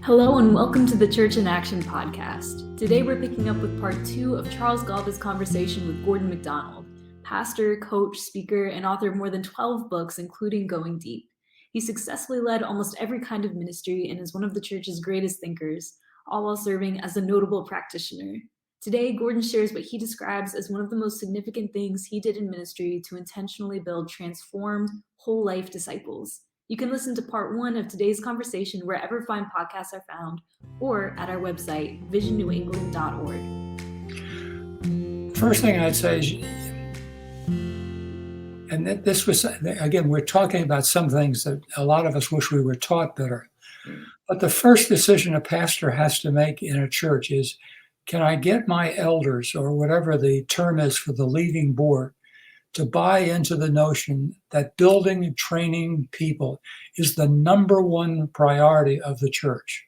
Hello and welcome to the Church in Action podcast. Today we're picking up with part 2 of Charles Galba's conversation with Gordon MacDonald, pastor, coach, speaker, and author of more than 12 books, including Going Deep. He successfully led almost every kind of ministry and is one of the church's greatest thinkers, all while serving as a notable practitioner. Today, Gordon shares what he describes as one of the most significant things he did in ministry to intentionally build transformed, whole-life disciples. You can listen to part 1 of today's conversation wherever fine podcasts are found, or at our website, visionnewengland.org. First thing I'd say is, and this was, again, we're talking about some things that a lot of us wish we were taught better. But the first decision a pastor has to make in a church is, can I get my elders, or whatever the term is for the leading board, to buy into the notion that building and training people is the number one priority of the church.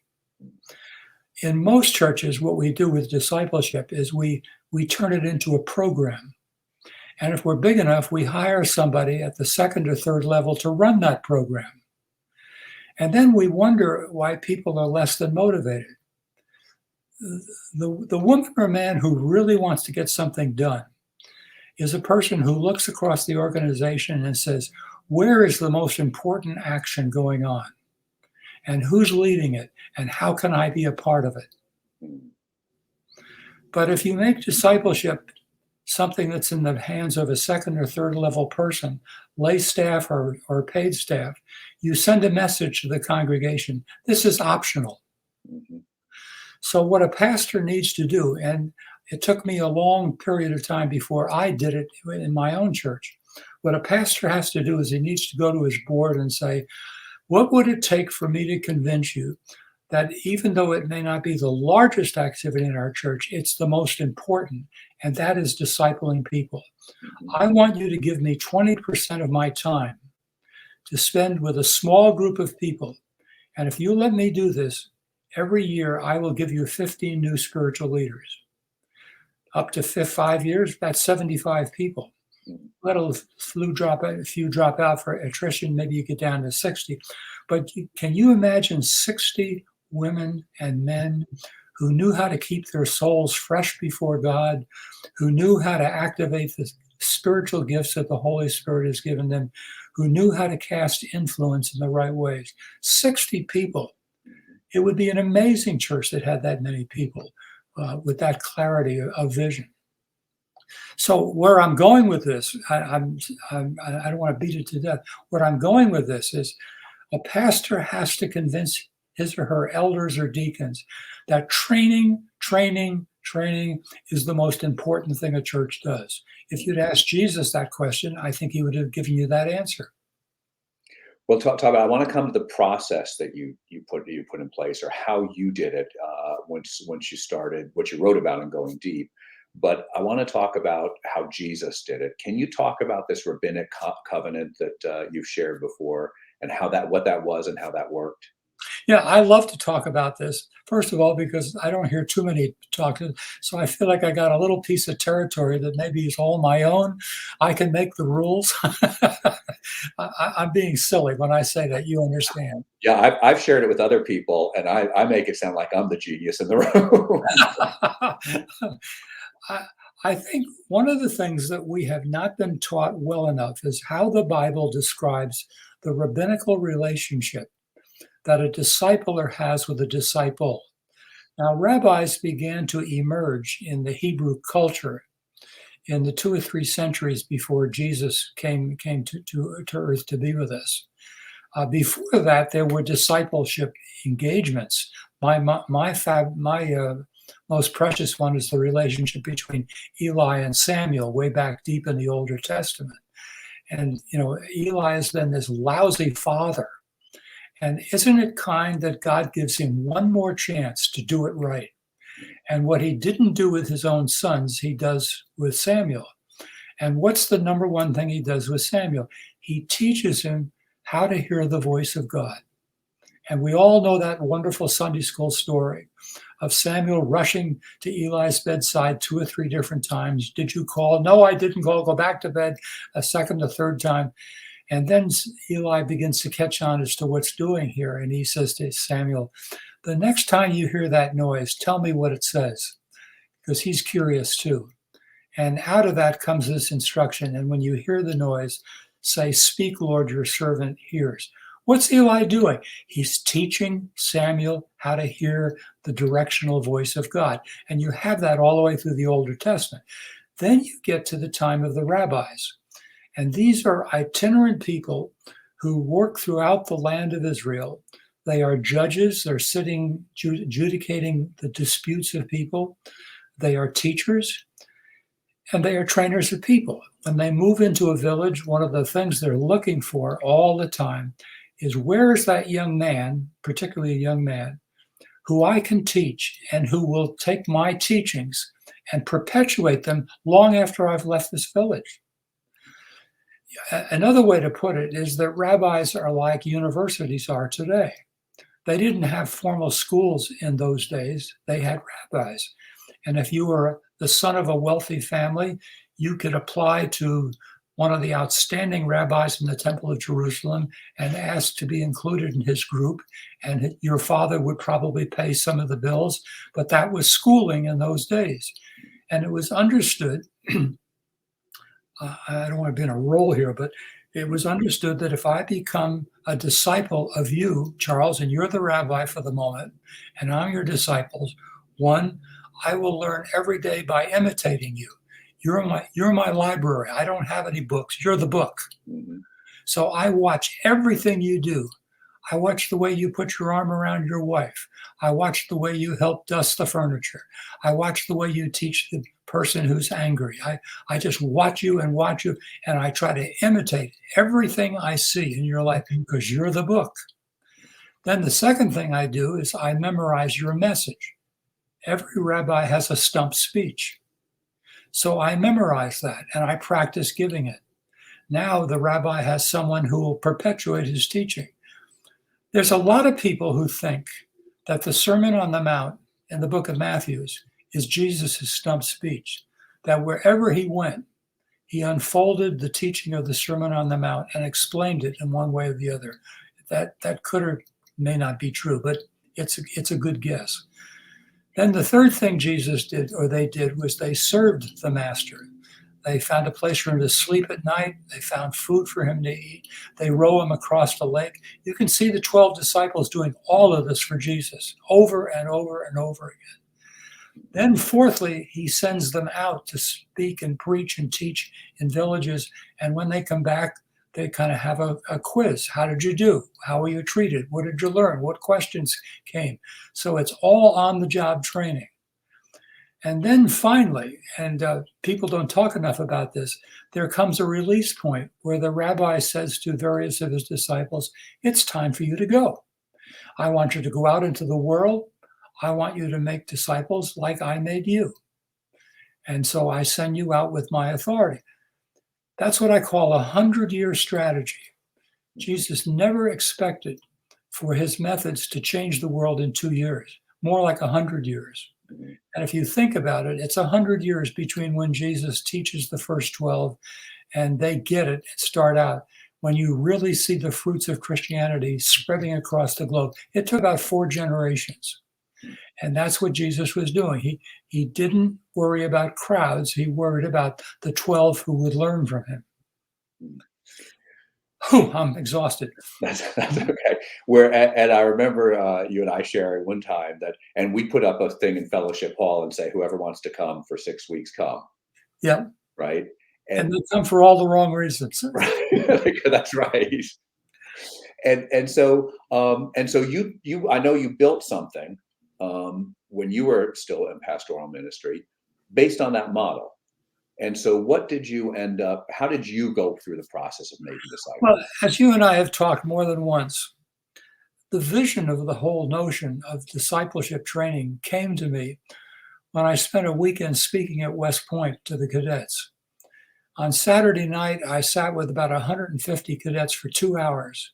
In most churches, what we do with discipleship is we turn it into a program. And if we're big enough, we hire somebody at the second or third level to run that program. And then we wonder why people are less than motivated. The woman or man who really wants to get something done is a person who looks across the organization and says, where is the most important action going on? And who's leading it? And how can I be a part of it? But if you make discipleship something that's in the hands of a second or third level person, lay staff or paid staff, you send a message to the congregation. This is optional. So what a pastor needs to do, and it took me a long period of time before I did it in my own church. What a pastor has to do is he needs to go to his board and say, what would it take for me to convince you that even though it may not be the largest activity in our church, it's the most important, and that is discipling people. I want you to give me 20% of my time to spend with a small group of people. And if you let me do this, every year I will give you 15 new spiritual leaders. Up to 5 years, that's 75 people. Let a few drop out for attrition, maybe you get down to 60. But can you imagine 60 women and men who knew how to keep their souls fresh before God, who knew how to activate the spiritual gifts that the Holy Spirit has given them, who knew how to cast influence in the right ways? 60 people. It would be an amazing church that had that many people. With that clarity of vision. So where I'm going with this, I don't want to beat it to death. What I'm going with this is a pastor has to convince his or her elders or deacons that training is the most important thing a church does. If you'd asked Jesus that question, I think he would have given you that answer. Well, talk about. I want to come to the process that you put in place, or how you did it once you started, what you wrote about in Going Deep. But I want to talk about how Jesus did it. Can you talk about this rabbinic covenant that you've shared before, and what that was and how that worked? Yeah, I love to talk about this. First of all, because I don't hear too many talking, so I feel like I got a little piece of territory that maybe is all my own. I can make the rules. I'm being silly when I say that. You understand? Yeah, I've shared it with other people, and I make it sound like I'm the genius in the room. I think one of the things that we have not been taught well enough is how the Bible describes the rabbinical relationship that a discipler has with a disciple. Now, rabbis began to emerge in the Hebrew culture in the 2 or 3 centuries before Jesus came to earth to be with us. Before that, there were discipleship engagements. My most precious one is the relationship between Eli and Samuel, way back deep in the Older Testament. And, Eli has been this lousy father. And isn't it kind that God gives him one more chance to do it right? And what he didn't do with his own sons, he does with Samuel. And what's the number one thing he does with Samuel? He teaches him how to hear the voice of God. And we all know that wonderful Sunday school story of Samuel rushing to Eli's bedside 2 or 3 different times. Did you call? No, I didn't call. Go back to bed a second, a third time. And then Eli begins to catch on as to what's doing here. And he says to Samuel, the next time you hear that noise, tell me what it says, because he's curious too. And out of that comes this instruction. And when you hear the noise, say, speak, Lord, your servant hears. What's Eli doing? He's teaching Samuel how to hear the directional voice of God. And you have that all the way through the Old Testament. Then you get to the time of the rabbis. And these are itinerant people who work throughout the land of Israel. They are judges. They're sitting, adjudicating the disputes of people. They are teachers. And they are trainers of people. When they move into a village, one of the things they're looking for all the time is, where is that young man, particularly a young man, who I can teach and who will take my teachings and perpetuate them long after I've left this village. Another way to put it is that rabbis are like universities are today. They didn't have formal schools in those days. They had rabbis. And if you were the son of a wealthy family, you could apply to one of the outstanding rabbis in the Temple of Jerusalem and ask to be included in his group. And your father would probably pay some of the bills, but that was schooling in those days. And it was understood, I don't want to be in a role here, but it was understood that if I become a disciple of you, Charles, and you're the rabbi for the moment, and I'm your disciples, one, I will learn every day by imitating you. You're my library. I don't have any books. You're the book. Mm-hmm. So I watch everything you do. I watch the way you put your arm around your wife. I watch the way you help dust the furniture. I watch the way you teach the person who's angry. I just watch you, and I try to imitate everything I see in your life because you're the book. Then the second thing I do is I memorize your message. Every rabbi has a stump speech. So I memorize that and I practice giving it. Now the rabbi has someone who will perpetuate his teaching. There's a lot of people who think that the Sermon on the Mount in the book of Matthew is Jesus' stump speech, that wherever he went, he unfolded the teaching of the Sermon on the Mount and explained it in one way or the other. That could or may not be true, but it's a good guess. Then the third thing Jesus did, or they did, was they served the master. They found a place for him to sleep at night. They found food for him to eat. They row him across the lake. You can see the 12 disciples doing all of this for Jesus over and over and over again. Then fourthly, he sends them out to speak and preach and teach in villages. And when they come back, they kind of have a quiz. How did you do? How were you treated? What did you learn? What questions came? So it's all on-the-job training. And then finally, and people don't talk enough about this, there comes a release point where the rabbi says to various of his disciples, it's time for you to go. I want you to go out into the world. I want you to make disciples like I made you. And so I send you out with my authority. That's what I call a 100-year strategy. Jesus never expected for his methods to change the world in 2 years, more like 100 years. And if you think about it, it's 100 years between when Jesus teaches the first 12 and they get it and start out. When you really see the fruits of Christianity spreading across the globe, it took about 4 generations. And that's what Jesus was doing. He didn't worry about crowds. He worried about the 12 who would learn from him. Whew, I'm exhausted. That's okay. And I remember you and I sharing one time that, and we put up a thing in Fellowship Hall and say, whoever wants to come for 6 weeks, come. Yeah. Right. And they come for all the wrong reasons. Right. That's right. And so you I know you built something when you were still in pastoral ministry based on that model. And so how did you go through the process of making disciples? Well, as you and I have talked more than once, the vision of the whole notion of discipleship training came to me when I spent a weekend speaking at West Point to the cadets. On Saturday night, I sat with about 150 cadets for 2 hours,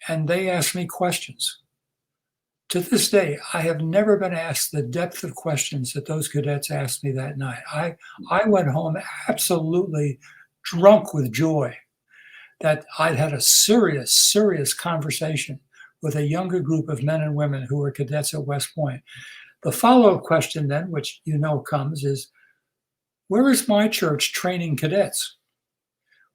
and they asked me questions. To this day, I have never been asked the depth of questions that those cadets asked me that night. I went home absolutely drunk with joy that I'd had a serious conversation with a younger group of men and women who were cadets at West Point. The follow-up question then, which comes, is where is my church training cadets?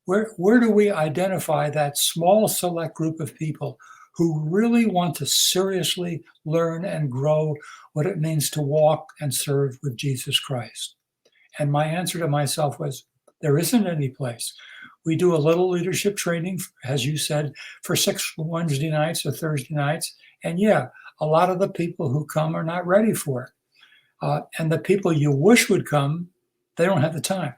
Where do we identify that small select group of people who really want to seriously learn and grow what it means to walk and serve with Jesus Christ? And my answer to myself was, there isn't any place. We do a little leadership training, as you said, for 6 Wednesday nights or Thursday nights. And yeah, a lot of the people who come are not ready for it. And the people you wish would come, they don't have the time.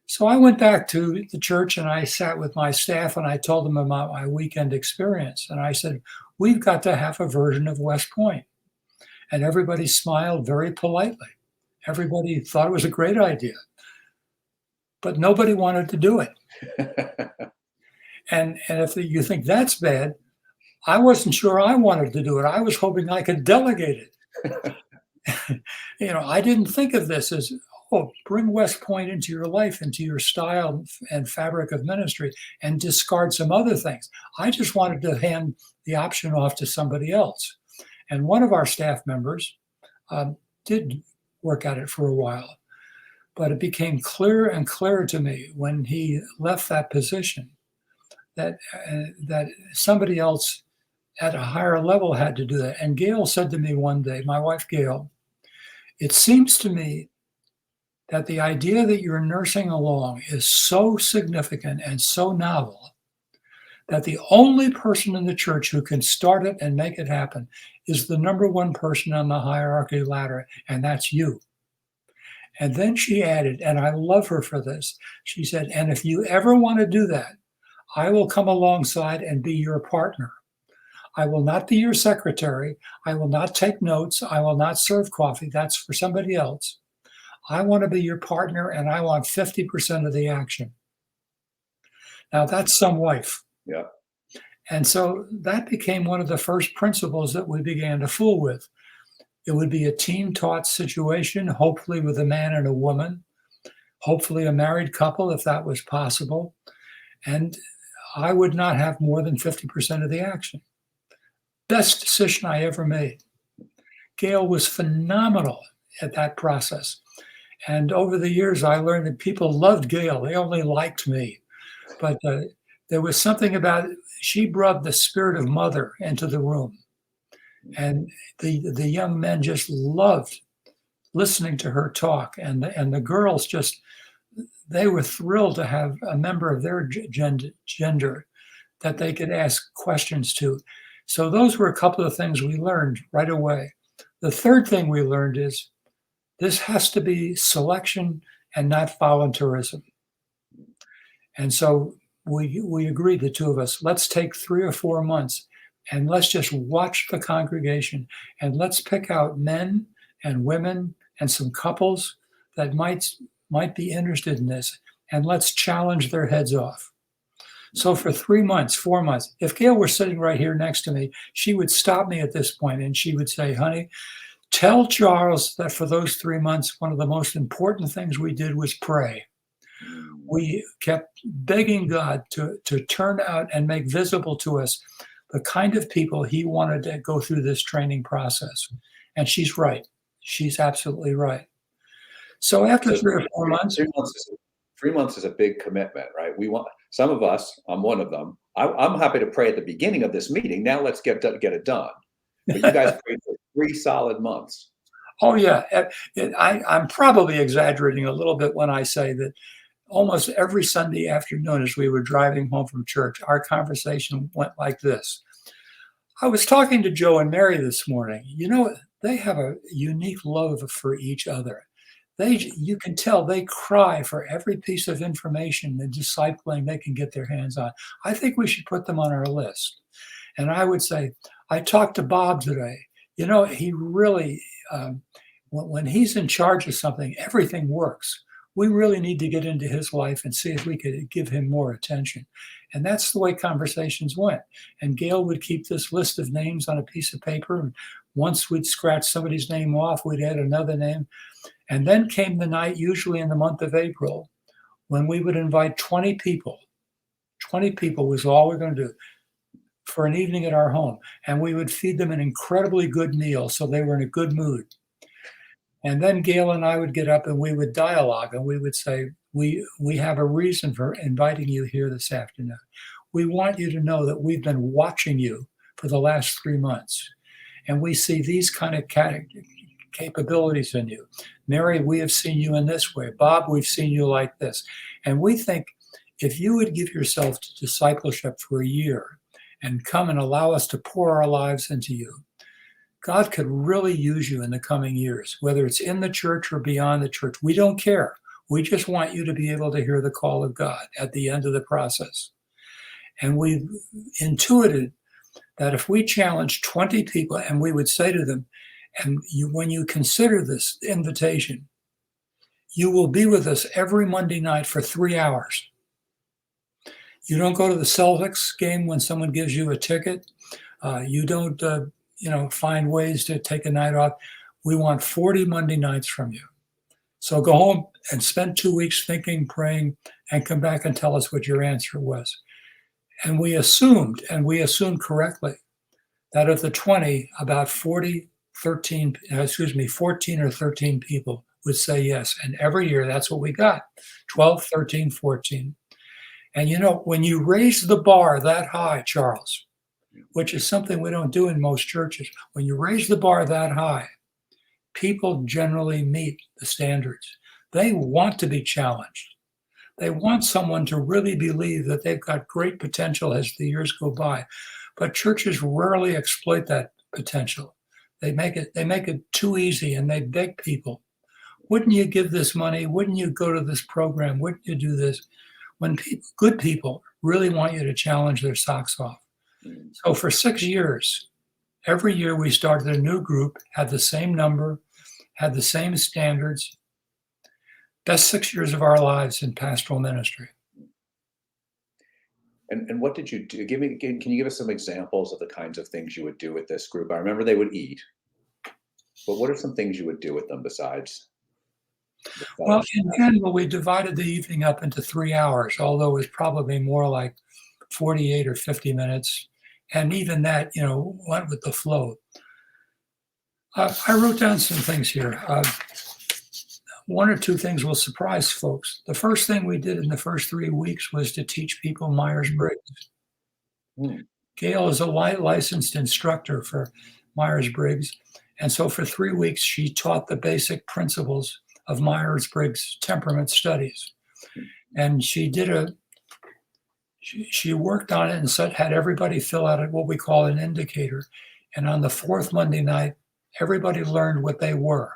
So I went back to the church and I sat with my staff and I told them about my weekend experience. And I said, we've got to have a version of West Point. And everybody smiled very politely. Everybody thought it was a great idea. But nobody wanted to do it. And if you think that's bad, I wasn't sure I wanted to do it. I was hoping I could delegate it. I didn't think of this as, bring West Point into your life, into your style and fabric of ministry, and discard some other things. I just wanted to hand the option off to somebody else. And one of our staff members did work at it for a while. But it became clearer and clearer to me when he left that position that somebody else at a higher level had to do that. And Gail said to me one day, my wife Gail, it seems to me that the idea that you're nursing along is so significant and so novel that the only person in the church who can start it and make it happen is the number one person on the hierarchy ladder, and that's you. And then she added, and I love her for this, she said, and if you ever want to do that, I will come alongside and be your partner. I will not be your secretary. I will not take notes. I will not serve coffee. That's for somebody else. I want to be your partner, and I want 50% of the action. Now, that's some wife. Yeah. And so that became one of the first principles that we began to fool with. It would be a team-taught situation, hopefully with a man and a woman, hopefully a married couple if that was possible. And I would not have more than 50% of the action. Best decision I ever made. Gail was phenomenal at that process. And over the years, I learned that people loved Gail. They only liked me. But there was something about it. She brought the spirit of mother into the room. And the young men just loved listening to her talk. And the girls just, they were thrilled to have a member of their gender that they could ask questions to. So those were a couple of things we learned right away. The third thing we learned is this has to be selection and not volunteerism. And so we agreed, the two of us, let's take 3 or 4 months and let's just watch the congregation and let's pick out men and women and some couples that might be interested in this, and let's challenge their heads off. So for 3 months, 4 months, if Gail were sitting right here next to me, she would stop me at this point and she would say, honey, tell Charles that for those 3 months, one of the most important things we did was pray. We kept begging God to turn out and make visible to us the kind of people he wanted to go through this training process. And she's right. She's absolutely right. So after 3 or 4 months, 3 months is a big commitment, right? We want, some of us, I'm one of them. I'm happy to pray at the beginning of this meeting. Now let's get it done. But you guys prayed for 3 solid months. Oh yeah, I'm probably exaggerating a little bit when I say that almost every Sunday afternoon as we were driving home from church, our conversation went like this. I was talking to Joe and Mary this morning. They have a unique love for each other. You can tell they cry for every piece of information and discipling they can get their hands on. I think we should put them on our list. And I would say, I talked to Bob today. He really, when he's in charge of something, everything works. We really need to get into his life and see if we could give him more attention. And that's the way conversations went. And Gail would keep this list of names on a piece of paper. And once we'd scratch somebody's name off, we'd add another name. And then came the night, usually in the month of April, when we would invite 20 people 20 people was all we're going to do for an evening at our home. And we would feed them an incredibly good meal so they were in a good mood. And then Gail and I would get up and we would dialogue and we would say, we have a reason for inviting you here this afternoon. We want you to know that we've been watching you for the last 3 months. And we see these kind of capabilities in you. Mary, we have seen you in this way. Bob, we've seen you like this. And we think if you would give yourself to discipleship for a year and come and allow us to pour our lives into you, God could really use you in the coming years, whether it's in the church or beyond the church. We don't care. We just want you to be able to hear the call of God at the end of the process. And we intuited that if we challenged 20 people and we would say to them, and when you consider this invitation, you will be with us every Monday night for 3 hours. You don't go to the Celtics game when someone gives you a ticket. You don't find ways to take a night off. We want 40 Monday nights from you. So go home and spend 2 weeks thinking, praying, and come back and tell us what your answer was. And we assumed correctly, that of the 20, about 14 or 13 people would say yes. And every year, that's what we got, 12, 13, 14. And when you raise the bar that high, Charles, which is something we don't do in most churches, when you raise the bar that high, people generally meet the standards. They want to be challenged. They want someone to really believe that they've got great potential as the years go by. But churches rarely exploit that potential. They make it too easy, and they beg people, wouldn't you give this money? Wouldn't you go to this program? Wouldn't you do this? When good people really want you to challenge their socks off. So for 6 years, every year we started a new group, had the same number, had the same standards. Best 6 years of our lives in pastoral ministry. And what did you do? Can you give us some examples of the kinds of things you would do with this group? I remember they would eat, but what are some things you would do with them besides? Well, in general, we divided the evening up into 3 hours, although it was probably more like 48 or 50 minutes. And even that, went with the flow. I wrote down some things here. One or two things will surprise folks. The first thing we did in the first 3 weeks was to teach people Myers-Briggs. Gail is a licensed instructor for Myers-Briggs. And so for 3 weeks, she taught the basic principles of Myers-Briggs temperament studies. And she worked on it and had everybody fill out what we call an indicator. And on the fourth Monday night, everybody learned what they were.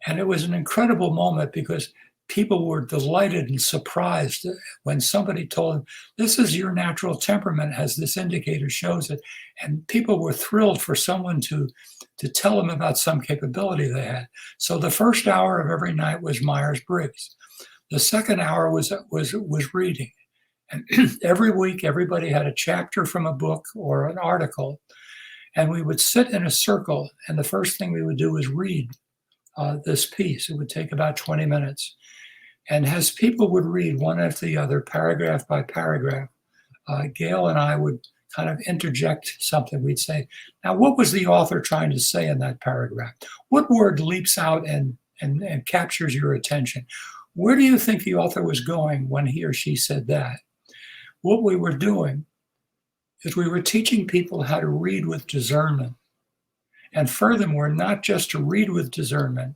And it was an incredible moment because people were delighted and surprised when somebody told them, this is your natural temperament, as this indicator shows it. And people were thrilled for someone to tell them about some capability they had. So the first hour of every night was Myers-Briggs. The second hour was reading. And every week, everybody had a chapter from a book or an article. And we would sit in a circle. And the first thing we would do was read this piece. It would take about 20 minutes. And as people would read one after the other, paragraph by paragraph, Gail and I would kind of interject something. We'd say, now, what was the author trying to say in that paragraph? What word leaps out and captures your attention? Where do you think the author was going when he or she said that? What we were doing is we were teaching people how to read with discernment. And furthermore, not just to read with discernment,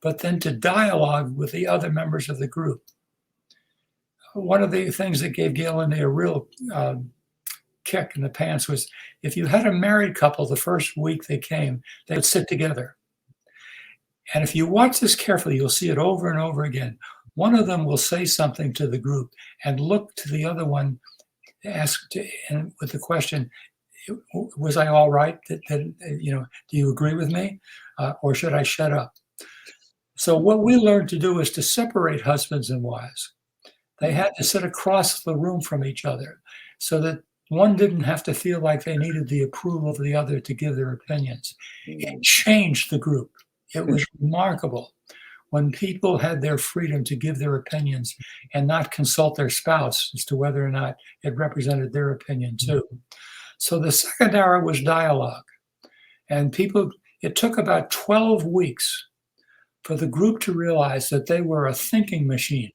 but then to dialogue with the other members of the group. One of the things that gave Gail and me a real kick in the pants was if you had a married couple the first week they came, they would sit together. And if you watch this carefully, you'll see it over and over again. One of them will say something to the group and look to the other one, with the question, was I all right? Do you agree with me? Or should I shut up? So what we learned to do is to separate husbands and wives. They had to sit across the room from each other so that one didn't have to feel like they needed the approval of the other to give their opinions. It changed the group. It was remarkable. when people had their freedom to give their opinions and not consult their spouse as to whether or not it represented their opinion too. So the second hour was dialogue. And it took about 12 weeks for the group to realize that they were a thinking machine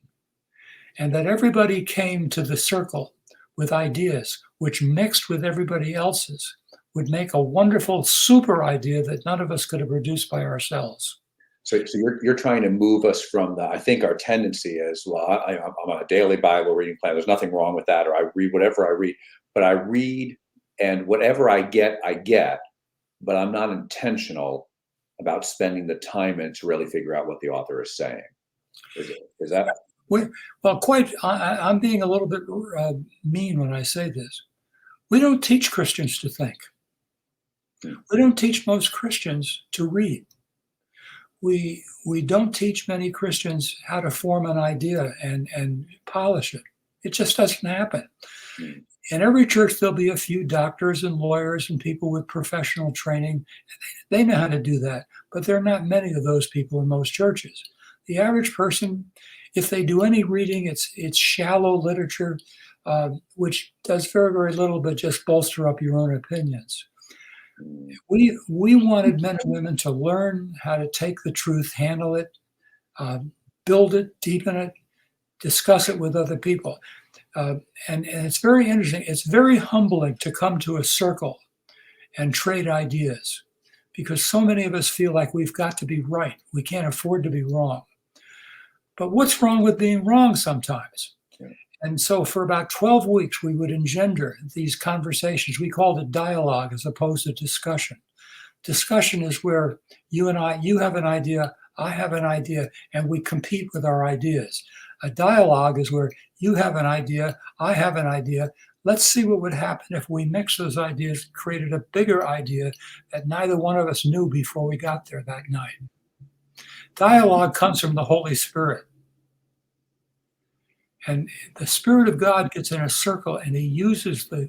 and that everybody came to the circle with ideas which mixed with everybody else's would make a wonderful super idea that none of us could have produced by ourselves. So you're trying to move us from I think our tendency is, well, I'm on a daily Bible reading plan. There's nothing wrong with that. Or I read whatever I read, but I read and whatever I get, but I'm not intentional about spending the time in to really figure out what the author is saying. Is that? Well, I'm being a little bit mean when I say this. We don't teach Christians to think. We don't teach most Christians to read. We don't teach many Christians how to form an idea and polish it. It just doesn't happen. In every church, there'll be a few doctors and lawyers and people with professional training. They know how to do that, but there are not many of those people in most churches. The average person, if they do any reading, it's shallow literature, which does very, very little but just bolster up your own opinions. We wanted men and women to learn how to take the truth, handle it, build it, deepen it, discuss it with other people. And it's very interesting. It's very humbling to come to a circle and trade ideas because so many of us feel like we've got to be right. We can't afford to be wrong. But what's wrong with being wrong sometimes? And so for about 12 weeks, we would engender these conversations. We called it dialogue as opposed to discussion. Discussion is where you have an idea, I have an idea, and we compete with our ideas. A dialogue is where you have an idea, I have an idea. Let's see what would happen if we mix those ideas, created a bigger idea that neither one of us knew before we got there that night. Dialogue comes from the Holy Spirit. And the Spirit of God gets in a circle and he uses the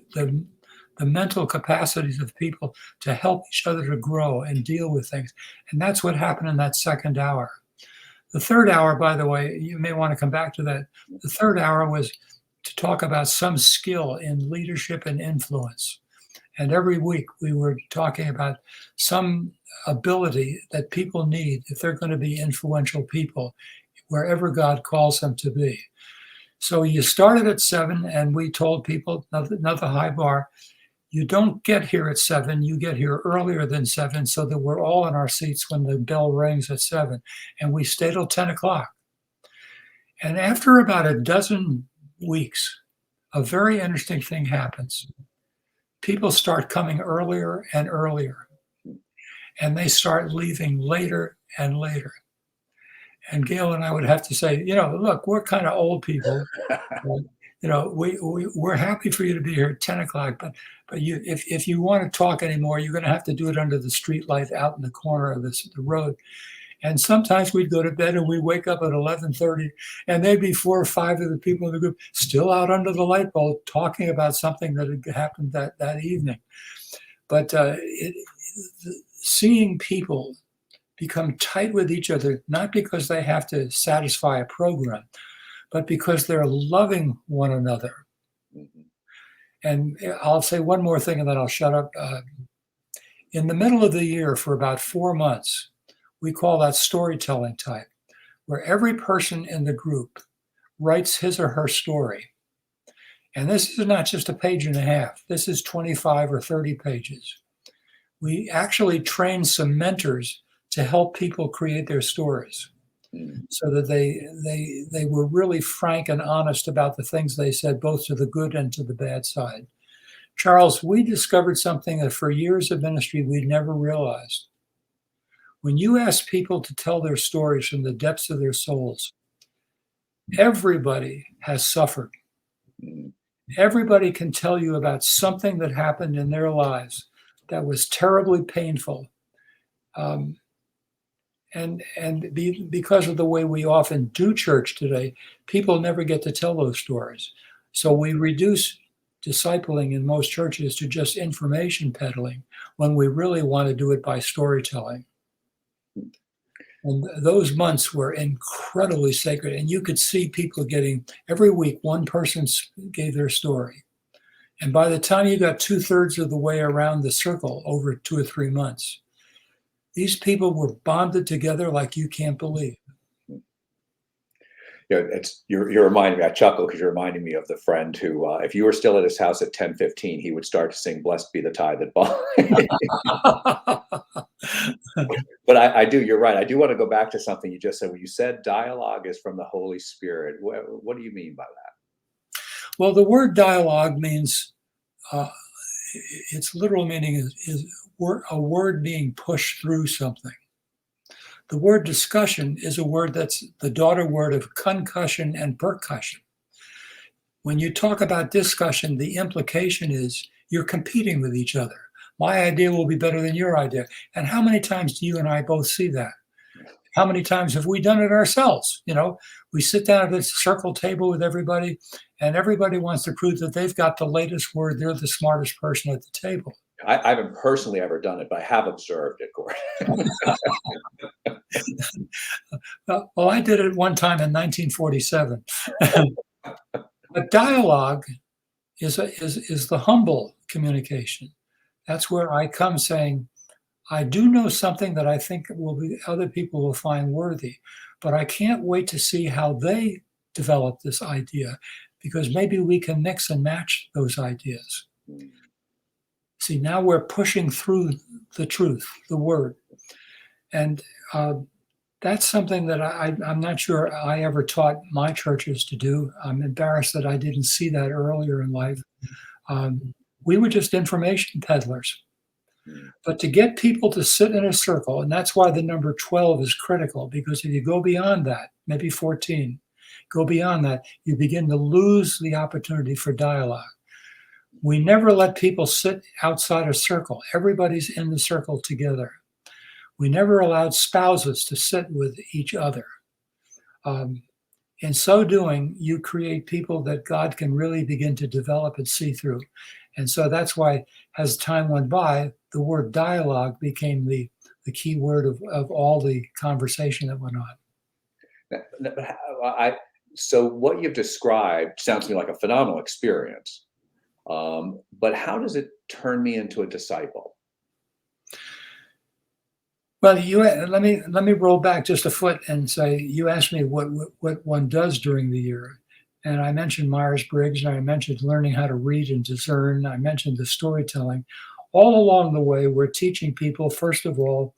mental capacities of people to help each other to grow and deal with things. And that's what happened in that second hour. The third hour, by the way, you may want to come back to that. The third hour was to talk about some skill in leadership and influence. And every week we were talking about some ability that people need if they're going to be influential people, wherever God calls them to be. So you started at 7, and we told people, another high bar, you don't get here at 7, you get here earlier than 7 so that we're all in our seats when the bell rings at 7. And we stayed till 10 o'clock. And after about a dozen weeks, a very interesting thing happens. People start coming earlier and earlier, and they start leaving later and later. And Gail and I would have to say, look, we're kind of old people. We're happy for you to be here at 10 o'clock, but if you want to talk anymore, you're going to have to do it under the street light out in the corner of the road. And sometimes we'd go to bed and we'd wake up at 11:30, and there'd be 4 or 5 of the people in the group still out under the light bulb talking about something that had happened that evening. But seeing people become tight with each other, not because they have to satisfy a program, but because they're loving one another. Mm-hmm. And I'll say one more thing and then I'll shut up. In the middle of the year for about 4 months, we call that storytelling time, where every person in the group writes his or her story. And this is not just a page and a half. This is 25 or 30 pages. We actually train some mentors to help people create their stories so that they were really frank and honest about the things they said, both to the good and to the bad side. Charles, we discovered something that for years of ministry we'd never realized. When you ask people to tell their stories from the depths of their souls, everybody has suffered. Everybody can tell you about something that happened in their lives that was terribly painful. Because of the way we often do church today, people never get to tell those stories. So we reduce discipling in most churches to just information peddling when we really want to do it by storytelling. And those months were incredibly sacred. And you could see people getting, every week, one person gave their story. And by the time you got 2/3 of the way around the circle over 2 or 3 months, these people were bonded together like you can't believe. You're reminding me. I chuckle because you're reminding me of the friend who, if you were still at his house at 10:15, he would start to sing "Blessed Be the Tie That Binds." But I do. You're right. I do want to go back to something you just said. When you said dialogue is from the Holy Spirit, what do you mean by that? Well, the word dialogue means, its literal meaning is a word being pushed through something. The word discussion is a word that's the daughter word of concussion and percussion. When you talk about discussion, the implication is you're competing with each other. My idea will be better than your idea. And how many times do you and I both see that? How many times have we done it ourselves? We sit down at this circle table with everybody, and everybody wants to prove that they've got the latest word. They're the smartest person at the table. I haven't personally ever done it, but I have observed it, Gordon. Well, I did it one time in 1947. But dialogue is the humble communication. That's where I come saying, I do know something that I think other people will find worthy, but I can't wait to see how they develop this idea, because maybe we can mix and match those ideas. See, now we're pushing through the truth, the word. And that's something that I'm not sure I ever taught my churches to do. I'm embarrassed that I didn't see that earlier in life. We were just information peddlers. But to get people to sit in a circle, and that's why the number 12 is critical, because if you go beyond that, maybe 14, go beyond that, you begin to lose the opportunity for dialogue. We never let people sit outside a circle. Everybody's in the circle together. We never allowed spouses to sit with each other. In so doing, you create people that God can really begin to develop and see through. And so that's why, as time went by, the word dialogue became the key word of all the conversation that went on. So what you've described sounds to me like a phenomenal experience. But how does it turn me into a disciple? Well, let me roll back just a foot and say, you asked me what one does during the year. And I mentioned Myers-Briggs, and I mentioned learning how to read and discern. I mentioned the storytelling. All along the way, we're teaching people, first of all,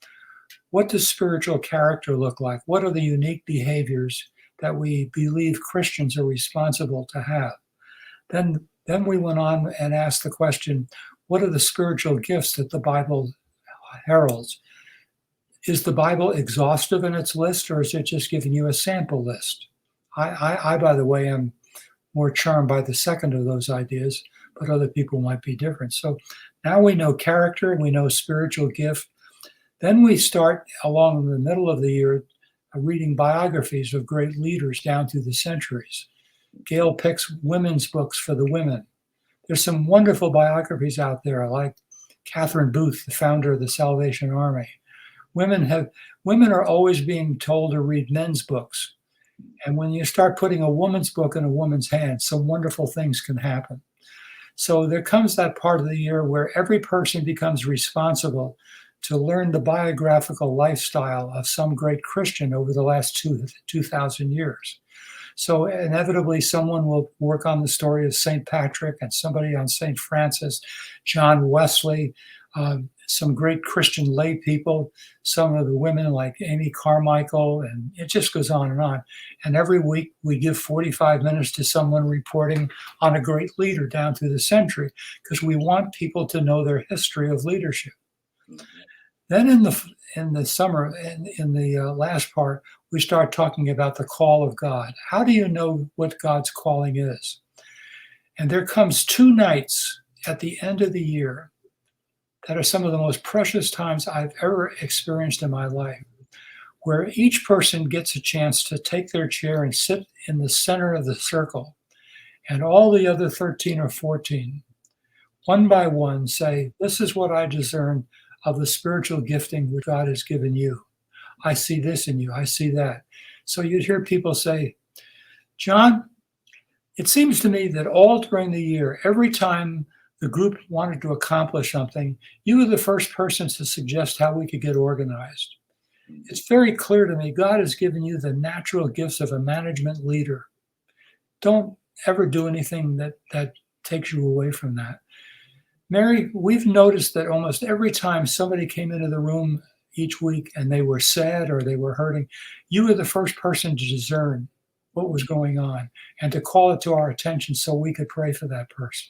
what does spiritual character look like? What are the unique behaviors that we believe Christians are responsible to have? Then we went on and asked the question, what are the spiritual gifts that the Bible heralds? Is the Bible exhaustive in its list, or is it just giving you a sample list? I, by the way, am more charmed by the second of those ideas, but other people might be different. So now we know character and we know spiritual gift. Then we start along the middle of the year reading biographies of great leaders down through the centuries. Gail picks women's books for the women. There's some wonderful biographies out there, like Catherine Booth, the founder of the Salvation Army. Women are always being told to read men's books. And when you start putting a woman's book in a woman's hands, some wonderful things can happen. So there comes that part of the year where every person becomes responsible to learn the biographical lifestyle of some great Christian over the last 2,000 years. So inevitably, someone will work on the story of St. Patrick, and somebody on St. Francis, John Wesley, some great Christian lay people, some of the women like Amy Carmichael, and it just goes on and on. And every week we give 45 minutes to someone reporting on a great leader down through the century, because we want people to know their history of leadership. Then in the summer, in the last part, we start talking about the call of God. How do you know what God's calling is? And there comes 2 nights at the end of the year that are some of the most precious times I've ever experienced in my life, where each person gets a chance to take their chair and sit in the center of the circle, and all the other 13 or 14, one by one, say, this is what I discern of the spiritual gifting which God has given you. I see this in you. I see that. So you'd hear people say, John, it seems to me that all during the year, every time the group wanted to accomplish something, you were the first person to suggest how we could get organized. It's very clear to me God has given you the natural gifts of a management leader. Don't ever do anything that takes you away from that. Mary, we've noticed that almost every time somebody came into the room each week and they were sad or they were hurting, you were the first person to discern what was going on and to call it to our attention so we could pray for that person.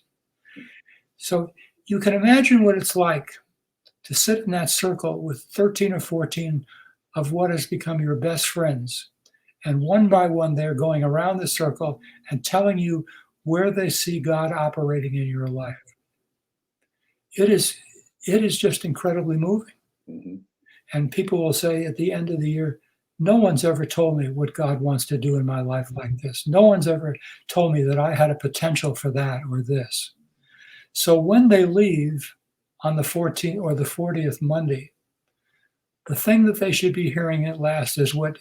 So you can imagine what it's like to sit in that circle with 13 or 14 of what has become your best friends. And one by one, they're going around the circle and telling you where they see God operating in your life. It is just incredibly moving. Mm-hmm. And people will say at the end of the year, no one's ever told me what God wants to do in my life like this. No one's ever told me that I had a potential for that or this. So when they leave on the 14th or the 40th Monday, the thing that they should be hearing at last is what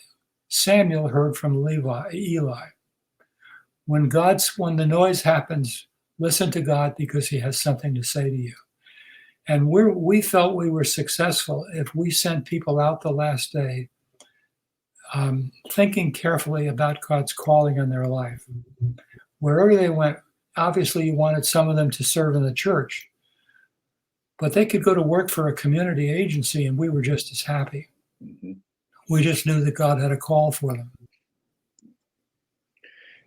Samuel heard from Eli. When the noise happens, listen to God because he has something to say to you. And we felt we were successful if we sent people out the last day thinking carefully about God's calling in their life. Wherever they went, obviously you wanted some of them to serve in the church, but they could go to work for a community agency and we were just as happy. Mm-hmm. We just knew that God had a call for them.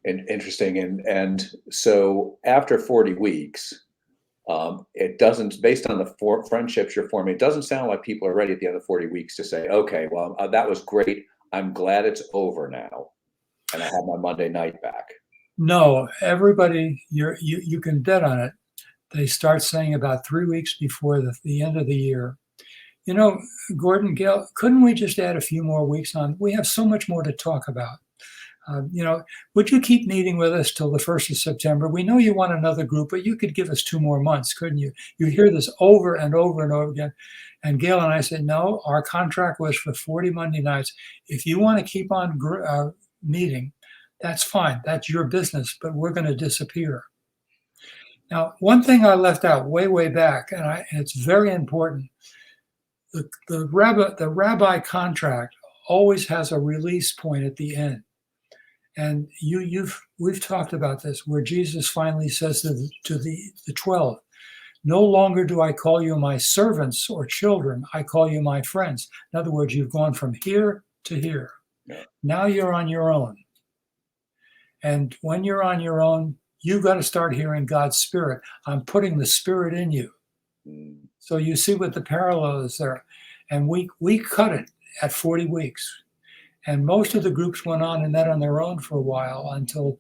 And interesting. And so after 40 weeks, it doesn't, based on the friendships you're forming, it doesn't sound like people are ready at the end of 40 weeks to say, okay, well, that was great. I'm glad it's over now. And I have my Monday night back. No, everybody, you can bet on it. They start saying about 3 weeks before the end of the year, you know, Gordon, Gail, couldn't we just add a few more weeks on? We have so much more to talk about. Would you keep meeting with us till the 1st of September? We know you want another group, but you could give us 2 more months, couldn't you? You hear this over and over and over again. And Gail and I said, no, our contract was for 40 Monday nights. If you want to keep on meeting, that's fine. That's your business, but we're going to disappear. Now, one thing I left out way back, and it's very important, the rabbi contract always has a release point at the end. And we've talked about this, where Jesus finally says to the 12, no longer do I call you my servants or children, I call you my friends. In other words, you've gone from here to here. Yeah. Now you're on your own. And when you're on your own, you've got to start hearing God's Spirit. I'm putting the Spirit in you. Mm. So you see what the parallel is there. And we cut it at 40 weeks. And most of the groups went on and met on their own for a while until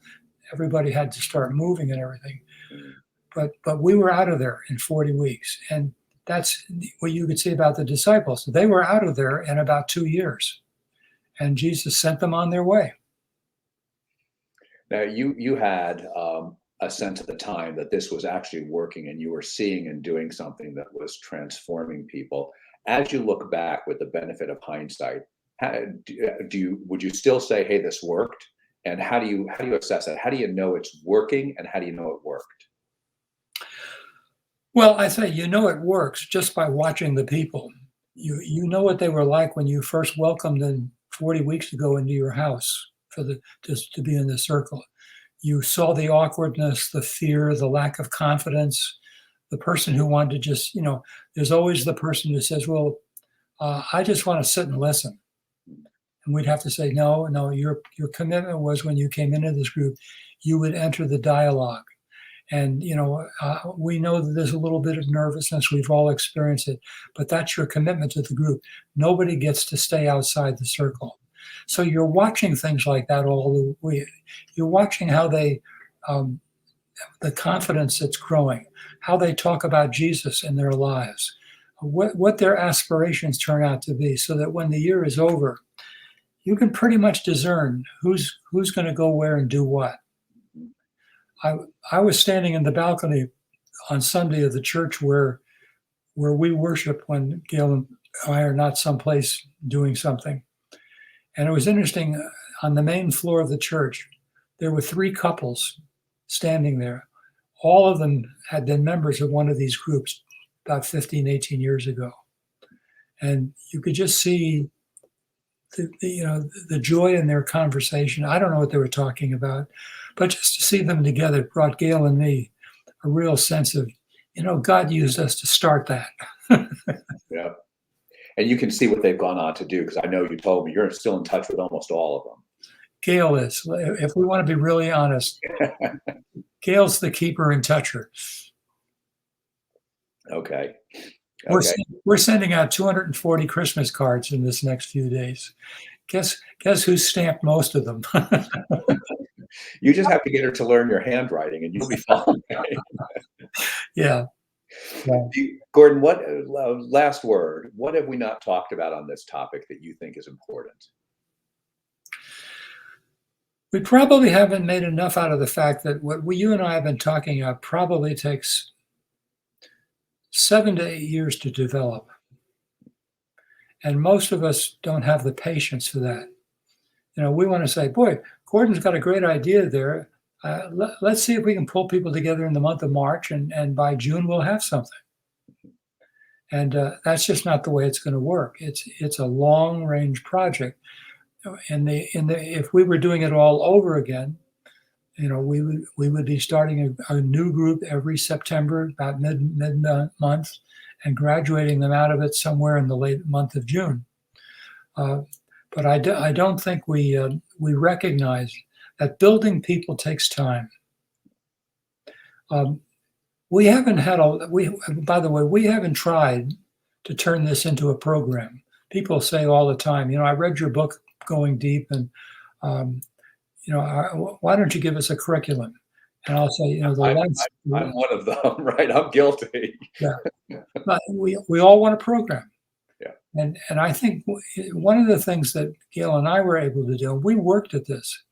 everybody had to start moving and everything. But we were out of there in 40 weeks. And that's what you could say about the disciples. They were out of there in about 2 years. And Jesus sent them on their way. Now, you had a sense at the time that this was actually working and you were seeing and doing something that was transforming people. As you look back with the benefit of hindsight, would you still say, hey, this worked? And how do you assess it? How do you know it's working and how do you know it worked? Well, I say, it works just by watching the people. You know what they were like when you first welcomed them 40 weeks ago into your house just to be in the circle. You saw the awkwardness, the fear, the lack of confidence, the person who wanted to just, there's always the person who says, well, I just want to sit and listen. And we'd have to say, no, your commitment was when you came into this group, you would enter the dialogue. And, we know that there's a little bit of nervousness. We've all experienced it, but that's your commitment to the group. Nobody gets to stay outside the circle. So you're watching things like that all the way. You're watching how they, the confidence that's growing, how they talk about Jesus in their lives, what their aspirations turn out to be, so that when the year is over, you can pretty much discern who's going to go where and do what. I was standing in the balcony on Sunday of the church where we worship when Gail and I are not someplace doing something. And it was interesting, on the main floor of the church, there were 3 couples standing there. All of them had been members of one of these groups about 15, 18 years ago. And you could just see the joy in their conversation. I don't know what they were talking about, but just to see them together brought Gail and me a real sense of, God used us to start that. Yeah. And you can see what they've gone on to do, because I know you told me you're still in touch with almost all of them. Gail is, if we want to be really honest, Gail's the keeper and toucher. Okay. We're sending out 240 Christmas cards in this next few days. Guess who stamped most of them? You just have to get her to learn your handwriting, and you'll be fine. Yeah. Gordon, what last word? What have we not talked about on this topic that you think is important? We probably haven't made enough out of the fact that what you and I have been talking about probably takes 7 to 8 years to develop. And most of us don't have the patience for that. We want to say, boy, Gordon's got a great idea there. Let's see if we can pull people together in the month of March, and by June we'll have something. And that's just not the way it's going to work. It's a long-range project. If we were doing it all over again, we would be starting a new group every September, about mid-month, and graduating them out of it somewhere in the late month of June. But I don't think we recognize that building people takes time. We haven't tried to turn this into a program. People say all the time, I read your book, Going Deep, and why don't you give us a curriculum? And I'll say, I'm one of them, right? I'm guilty. Yeah, but we all want a program. Yeah. And I think one of the things that Gail and I were able to do, we worked at this,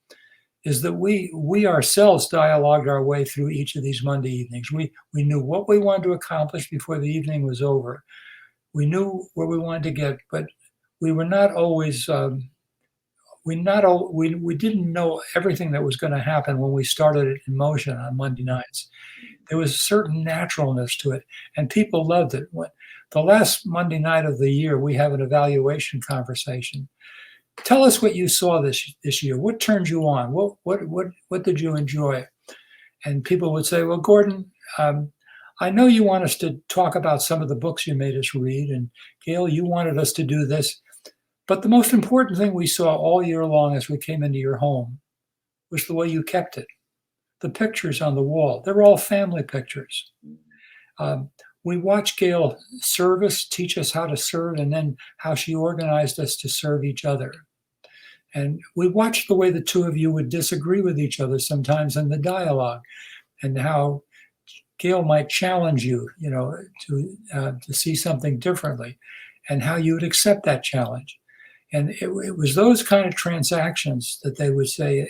is that we ourselves dialogued our way through each of these Monday evenings. We knew what we wanted to accomplish before the evening was over. We knew where we wanted to get, but we were not always. We didn't know everything that was going to happen when we started it in motion on Monday nights. There was a certain naturalness to it, and people loved it. The last Monday night of the year, we have an evaluation conversation. Tell us what you saw this year. What turned you on? What did you enjoy? And people would say, well, Gordon, I know you want us to talk about some of the books you made us read, and Gail, you wanted us to do this. But the most important thing we saw all year long as we came into your home was the way you kept it. The pictures on the wall, they were all family pictures. We watched Gail service, teach us how to serve, and then how she organized us to serve each other. And we watched the way the two of you would disagree with each other sometimes in the dialogue, and how Gail might challenge you, to see something differently, and how you would accept that challenge. And it was those kind of transactions that they would say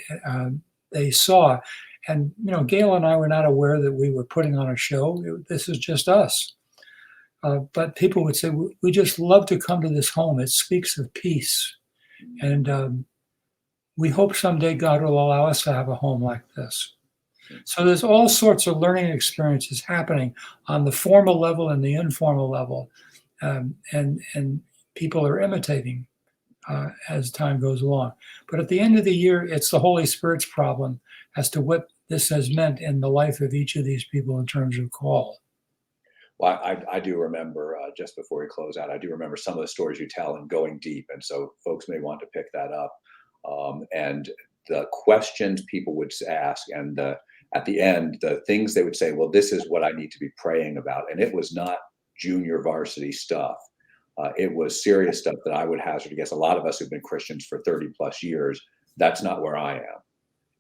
they saw. And, Gail and I were not aware that we were putting on a show. This is just us. But people would say, we just love to come to this home. It speaks of peace. And we hope someday God will allow us to have a home like this. So there's all sorts of learning experiences happening on the formal level and the informal level. And people are imitating as time goes along. But at the end of the year, it's the Holy Spirit's problem as to what this has meant in the life of each of these people in terms of call. Well, I do remember, just before we close out, I do remember some of the stories you tell in Going Deep. And so folks may want to pick that up. And the questions people would ask, and at the end, the things they would say, well, this is what I need to be praying about. And it was not junior varsity stuff. It was serious stuff that I would hazard to guess a lot of us who've been Christians for 30 plus years, that's not where I am.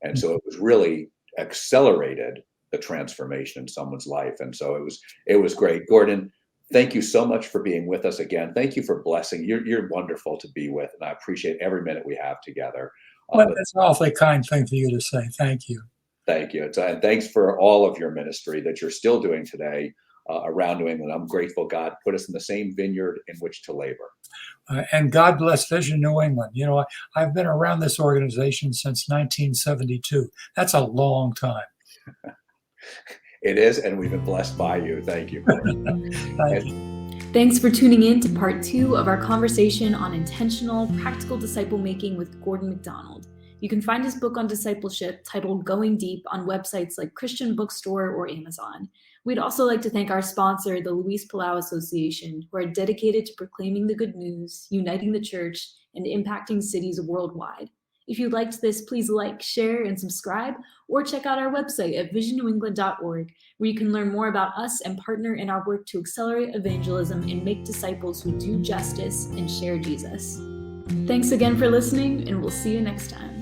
And so it was really accelerated the transformation in someone's life. And so it was great. Gordon, thank you so much for being with us again. Thank you for blessing. You're wonderful to be with, and I appreciate every minute we have together. Well, that's an awfully kind thing for you to say. Thank you. Thank you. And thanks for all of your ministry that you're still doing today. around New England. I'm grateful God put us in the same vineyard in which to labor. And God bless Vision New England. You know, I've been around this organization since 1972. That's a long time. It is, and we've been blessed by you. Thank you. Thank you. Thanks for tuning in to part 2 of our conversation on intentional, practical disciple making with Gordon MacDonald. You can find his book on discipleship titled Going Deep on websites like Christian Bookstore or Amazon. We'd also like to thank our sponsor, the Luis Palau Association, who are dedicated to proclaiming the good news, uniting the church, and impacting cities worldwide. If you liked this, please like, share, and subscribe, or check out our website at visionnewengland.org, where you can learn more about us and partner in our work to accelerate evangelism and make disciples who do justice and share Jesus. Thanks again for listening, and we'll see you next time.